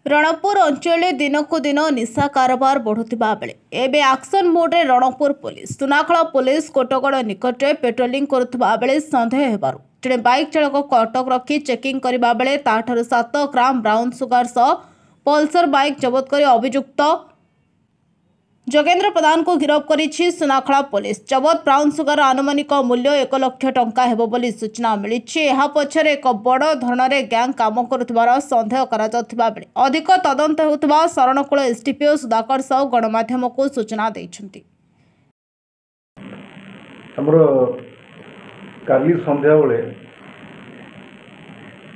रणपुर अंचल दिनकू दिन निशा कारोबार बढ़ुवा बेले एबे एक्शन मोड रे रणपुर पुलिस सुनाखला पुलिस कोटगड़ निकट में पेट्रोलिंग करुवा बेले सन्देह हेबारु जड़े बाइक चालक को अटक रखी चेकिंग करबा बेले ताठारु 7 ग्राम ब्राउन सुगार सह पल्सर बाइक जबत कर अभियुक्त जोगेंद्र प्रधान को गिरफ्त करिछि सुनाखला पुलिस। जबत ब्राउन सुगार आनुमानिक मूल्य 1 लाख टंका हेबो बोली सूचना मिली। एहा पछरे एक बड़ धरणरे गैंग काम करुथिबार संदेह करा जाउथिबा बेले अधिक तदंत हेउथिबा शरणकुल एसडीपीओ सुधाकर साहू गणमाध्यम को सूचना दैछन्ति। हमर काली संध्या बेले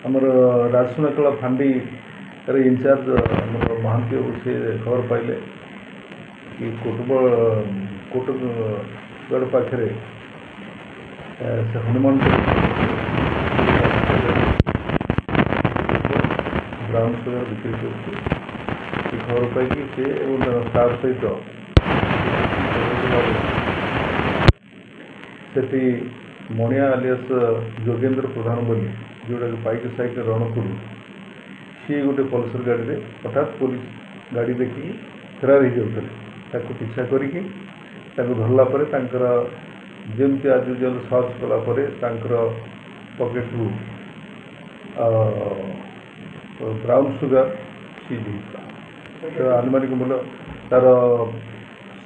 हमर राजसुनाखला फांडी रे इंचार्ज हमर महांती से खबर पाइले कि कोटगड़ पाखे से हनुमान ब्राउन सुगर बिक्री कर खबर पाई सी तार सहित से मणिया आलियास जोगेंद्र प्रधान बोली जोटा बाइक साइड रणपुर सी गोटे पल्सर गाड़ी में हठात पुलिस गाड़ी देखिए फेरार हो जाते पीछा करके धरला जमती आज यूजुअल सर्च कलापर पकेट रू ब्राउन सुगर सीज तो आनुमानिक मूल्य तार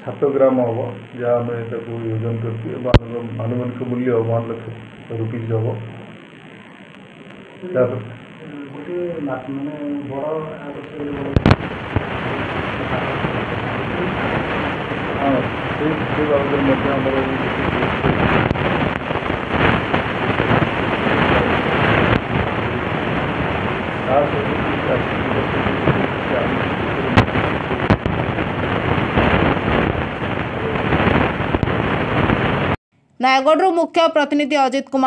7 ग्राम हम जहाँ आम ओजन कर आनुमानिक मूल्य 1 लाख रुपीज हम नयागढ़ मुख्य प्रतिनिधि अजित कुमार।